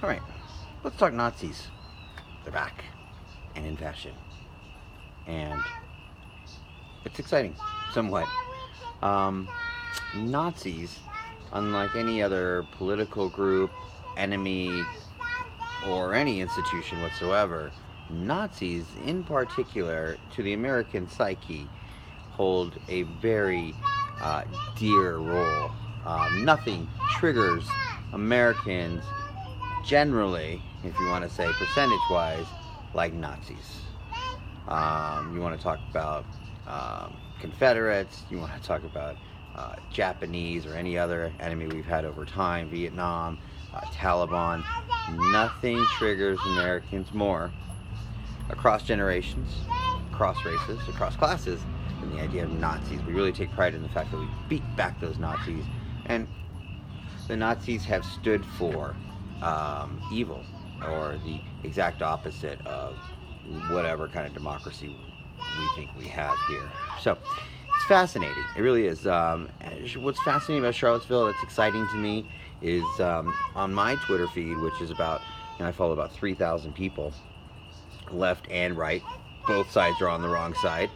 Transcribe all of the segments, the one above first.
Alright, let's talk Nazis. They're back and in fashion. And it's exciting, somewhat. Nazis, unlike any other political group, enemy, or any institution whatsoever, Nazis, in particular, to the American psyche, hold a very dear role. Nothing triggers Americans generally, if you want to say percentage-wise, like Nazis. You want to talk about Confederates, you want to talk about Japanese or any other enemy we've had over time, Vietnam, Taliban. Nothing triggers Americans more across generations, across races, across classes than the idea of Nazis. We really take pride in the fact that we beat back those Nazis, and the Nazis have stood for evil, or the exact opposite of whatever kind of democracy we think we have here. So it's fascinating. It really is. What's fascinating about Charlottesville, that's exciting to me, is on my Twitter feed, which is about, I follow about 3,000 people, left and right. Both sides are on the wrong side.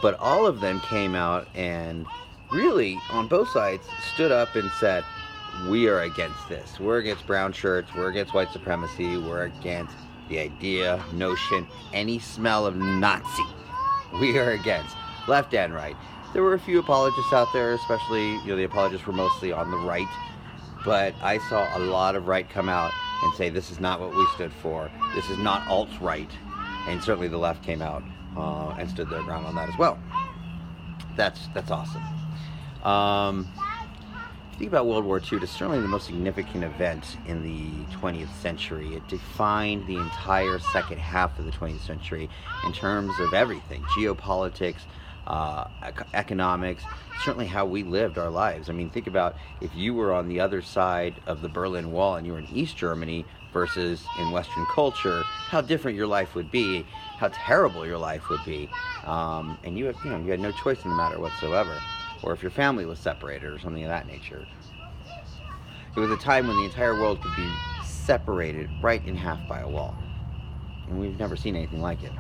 But all of them came out and really, on both sides, stood up and said, we are against this. We're against brown shirts. We're against white supremacy. We're against the idea, notion, any smell of Nazi. We are against, left and right. There were a few apologists out there, especially, the apologists were mostly on the right. But I saw a lot of right come out and say, this is not what we stood for. This is not alt-right. And certainly the left came out and stood their ground on that as well. That's awesome. If you think about World War II, it's certainly the most significant event in the 20th century. It defined the entire second half of the 20th century in terms of everything: geopolitics, economics, certainly how we lived our lives. I mean, think about if you were on the other side of the Berlin Wall and you were in East Germany versus in Western culture, how different your life would be, how terrible your life would be, and you had no choice in the matter whatsoever. Or if your family was separated or something of that nature. It was a time when the entire world could be separated right in half by a wall. And we've never seen anything like it.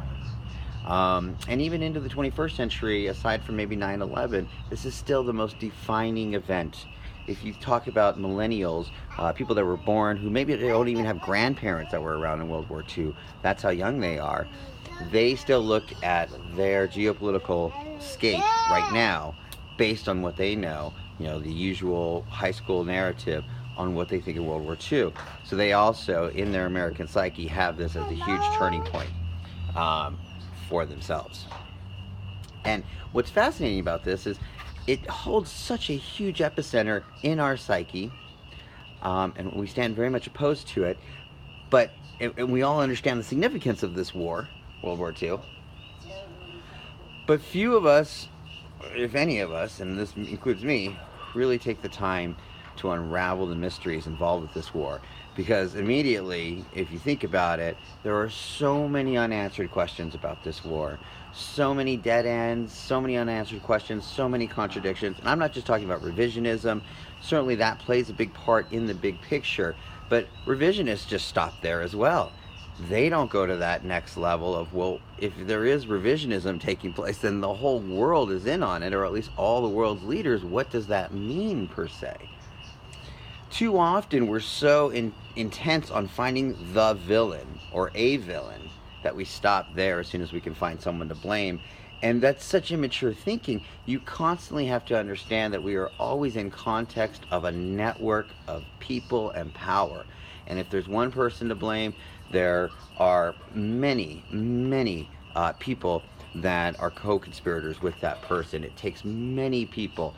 And even into the 21st century, aside from maybe 9/11, this is still the most defining event. If you talk about millennials, people that were born who maybe they don't even have grandparents that were around in World War II, that's how young they are, they still look at their geopolitical scape right now based on what they know, the usual high school narrative on what they think of World War II. So they also, in their American psyche, have this as a huge turning point for themselves. And what's fascinating about this is it holds such a huge epicenter in our psyche, and we stand very much opposed to it, and we all understand the significance of this war, World War II, but few of us, if any of us, and this includes me, really take the time to unravel the mysteries involved with this war. Because immediately, if you think about it, there are so many unanswered questions about this war. So many dead ends, so many unanswered questions, so many contradictions. And I'm not just talking about revisionism. Certainly that plays a big part in the big picture. But revisionists just stop there as well. They don't go to that next level of, well, if there is revisionism taking place, then the whole world is in on it, or at least all the world's leaders. What does that mean, per se? Too often, we're so intense on finding the villain, or a villain, that we stop there as soon as we can find someone to blame. And that's such immature thinking. You constantly have to understand that we are always in context of a network of people and power. And if there's one person to blame, there are many people that are co-conspirators with that person. It takes many people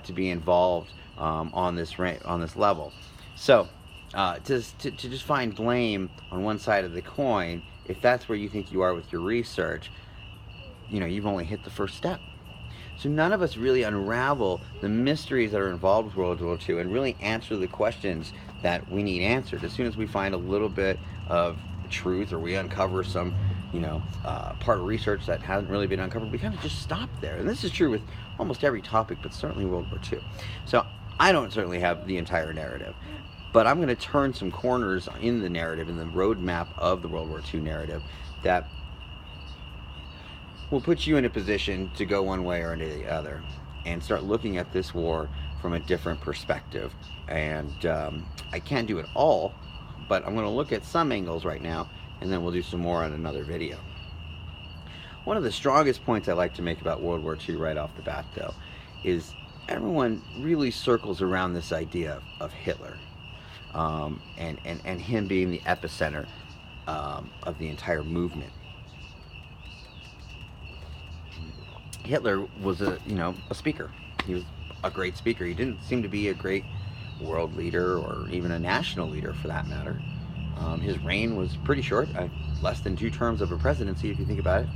to be involved on this level. So to just find blame on one side of the coin, if that's where you think you are with your research, you've only hit the first step. So none of us really unravel the mysteries that are involved with World War II and really answer the questions that we need answered. As soon as we find a little bit of truth, or we uncover some, part of research that hasn't really been uncovered, we kind of just stop there. And this is true with almost every topic, but certainly World War II. So I don't certainly have the entire narrative. But I'm going to turn some corners in the narrative, in the roadmap of the World War II narrative, that will put you in a position to go one way or the other and start looking at this war from a different perspective. And I can't do it all, but I'm going to look at some angles right now, and then we'll do some more on another video. One of the strongest points I like to make about World War II right off the bat, though, is everyone really circles around this idea of Hitler, and him being the epicenter of the entire movement. Hitler was a speaker. He was a great speaker. He didn't seem to be a great world leader or even a national leader for that matter. His reign was pretty short, less than 2 terms of a presidency if you think about it.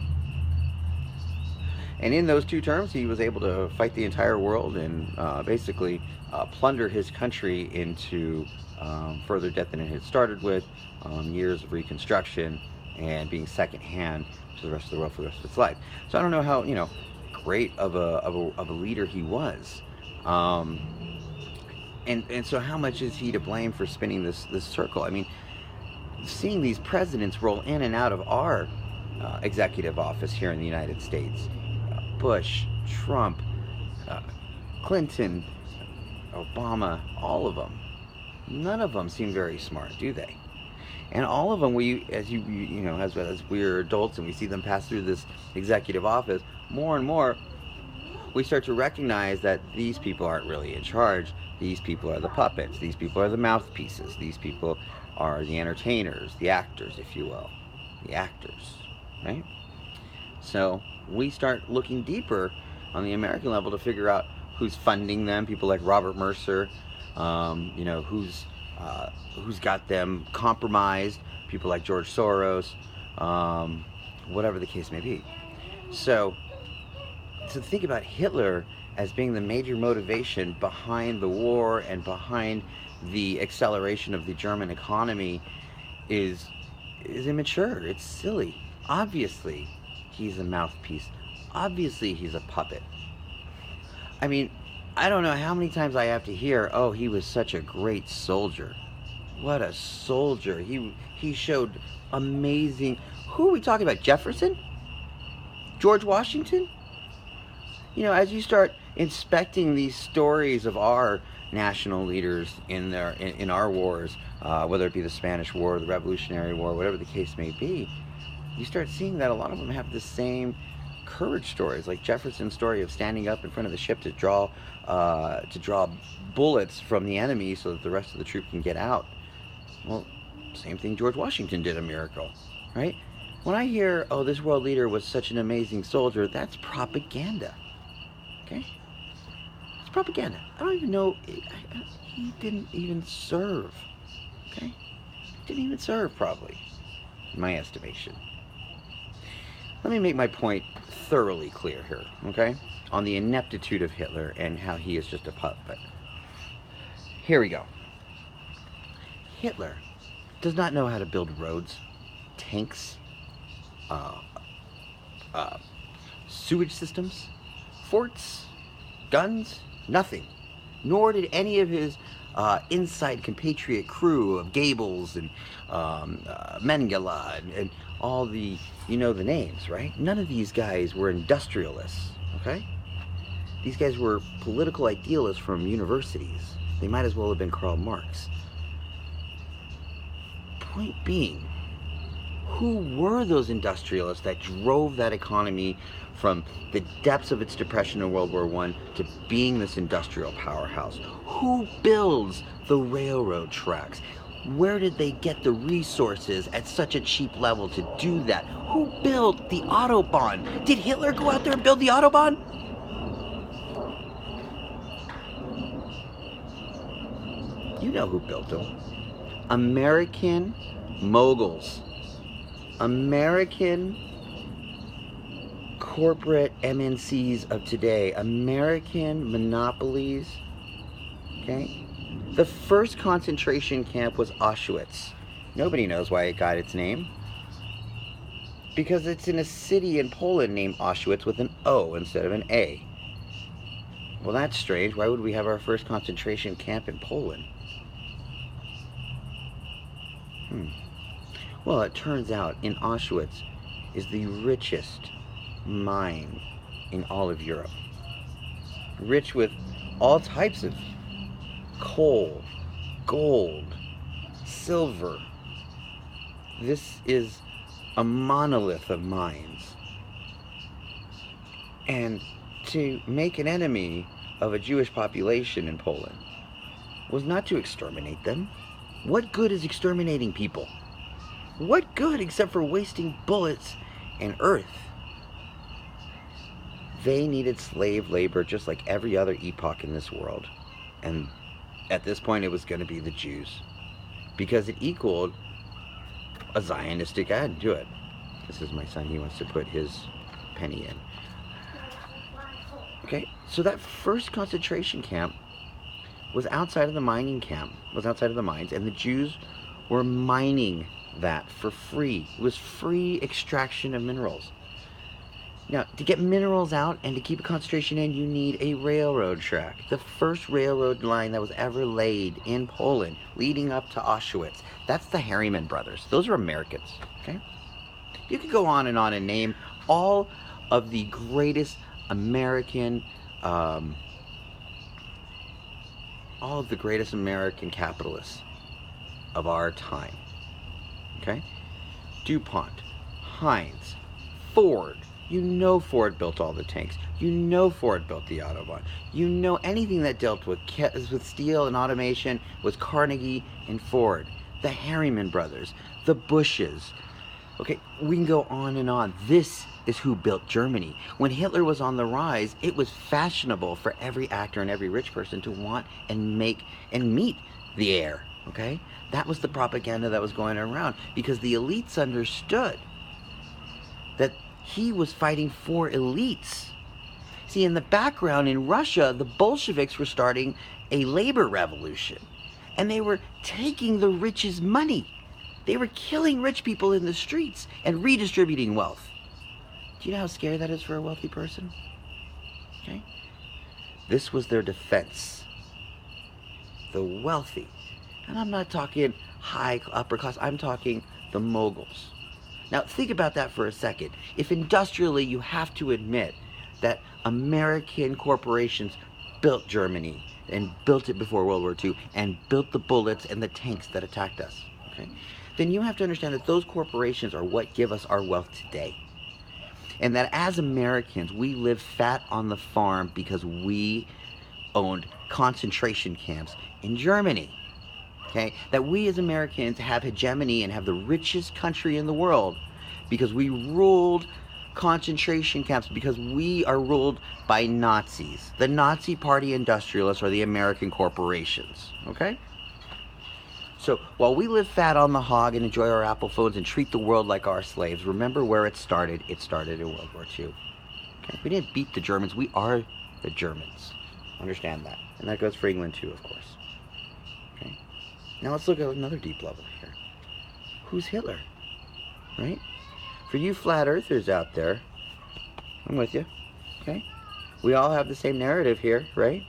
And in those 2 terms, he was able to fight the entire world and basically plunder his country into further debt than it had started with, years of reconstruction, and being second-hand to the rest of the world for the rest of its life. So I don't know how great of a leader he was, and so how much is he to blame for spinning this circle? I mean, seeing these presidents roll in and out of our executive office here in the United States, Bush, Trump, Clinton, Obama, all of them, none of them seem very smart, do they? And all of them, as we're adults and we see them pass through this executive office, more and more, we start to recognize that these people aren't really in charge. These people are the puppets. These people are the mouthpieces. These people are the entertainers, the actors, if you will. The actors, right? So we start looking deeper on the American level to figure out who's funding them. People like Robert Mercer, who's got them compromised. People like George Soros, whatever the case may be. So to think about Hitler as being the major motivation behind the war and behind the acceleration of the German economy is immature. It's silly. Obviously, he's a mouthpiece. Obviously, he's a puppet. I mean, I don't know how many times I have to hear, oh, he was such a great soldier. What a soldier. He showed amazing... Who are we talking about? Jefferson? George Washington? As you start inspecting these stories of our national leaders in our wars, whether it be the Spanish War, the Revolutionary War, whatever the case may be, you start seeing that a lot of them have the same courage stories, like Jefferson's story of standing up in front of the ship to draw bullets from the enemy so that the rest of the troop can get out. Well, same thing George Washington did, a miracle, right? When I hear, oh, this world leader was such an amazing soldier, that's propaganda, okay? It's propaganda. I don't even know, he didn't even serve, okay? Didn't even serve, probably, in my estimation. Let me make my point thoroughly clear here, okay? On the ineptitude of Hitler and how he is just a puppet. Here we go. Hitler does not know how to build roads, tanks, sewage systems, forts, guns, nothing. Nor did any of his inside compatriot crew of Goebbels and Mengele and all the, the names, right? None of these guys were industrialists, okay? These guys were political idealists from universities. They might as well have been Karl Marx. Point being, who were those industrialists that drove that economy from the depths of its depression in World War I to being this industrial powerhouse? Who builds the railroad tracks? Where did they get the resources at such a cheap level to do that? Who built the Autobahn? Did Hitler go out there and build the Autobahn? You know who built them. American moguls. American corporate MNCs of today. American monopolies. Okay? The first concentration camp was Auschwitz. Nobody knows why it got its name. Because it's in a city in Poland named Auschwitz with an O instead of an A. Well, that's strange. Why would we have our first concentration camp in Poland? Well, it turns out in Auschwitz is the richest mine in all of Europe. Rich with all types of coal, gold, silver. This is a monolith of mines. And to make an enemy of a Jewish population in Poland was not to exterminate them. What good is exterminating people? What good except for wasting bullets and earth? They needed slave labor just like every other epoch in this world. And at this point it was going to be the Jews, because it equaled a Zionistic end to it. This is my son, he wants to put his penny in. Okay, so that first concentration camp was outside of the mining camp, was outside of the mines, and the Jews were mining that for free. It was free extraction of minerals. Now, to get minerals out and to keep a concentration in, you need a railroad track. The first railroad line that was ever laid in Poland, leading up to Auschwitz. That's the Harriman brothers. Those are Americans, okay? You could go on and name all of the greatest American, capitalists of our time, okay? DuPont, Heinz, Ford. You know Ford built all the tanks. You know Ford built the Autobahn. You know anything that dealt with steel and automation was Carnegie and Ford. The Harriman brothers, the Bushes. Okay, we can go on and on. This is who built Germany. When Hitler was on the rise, it was fashionable for every actor and every rich person to want and make and meet the heir, okay? That was the propaganda that was going around, because the elites understood that he was fighting for elites. See, in the background in Russia, the Bolsheviks were starting a labor revolution, and they were taking the rich's money. They were killing rich people in the streets and redistributing wealth. Do you know how scary that is for a wealthy person? Okay? This was their defense. The wealthy. And I'm not talking high, upper class. I'm talking the moguls. Now, think about that for a second. If industrially you have to admit that American corporations built Germany and built it before World War II and built the bullets and the tanks that attacked us, okay? Then you have to understand that those corporations are what give us our wealth today. And that as Americans, we live fat on the farm because we owned concentration camps in Germany. Okay? That we as Americans have hegemony and have the richest country in the world because we ruled concentration camps, because we are ruled by Nazis. The Nazi Party industrialists are the American corporations. Okay? So while we live fat on the hog and enjoy our Apple phones and treat the world like our slaves, remember where it started. It started in World War II. Okay? We didn't beat the Germans. We are the Germans. Understand that. And that goes for England too, of course. Okay? Now let's look at another deep level here. Who's Hitler? Right? For you flat earthers out there, I'm with you. Okay? We all have the same narrative here, right?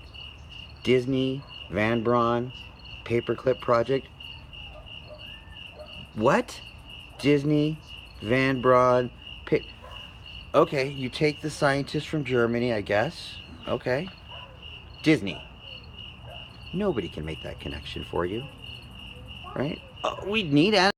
Disney, Van Braun, Paperclip Project. What? Disney, Van Braun, okay, you take the scientists from Germany, I guess. Okay. Disney. Nobody can make that connection for you. Right? We'd need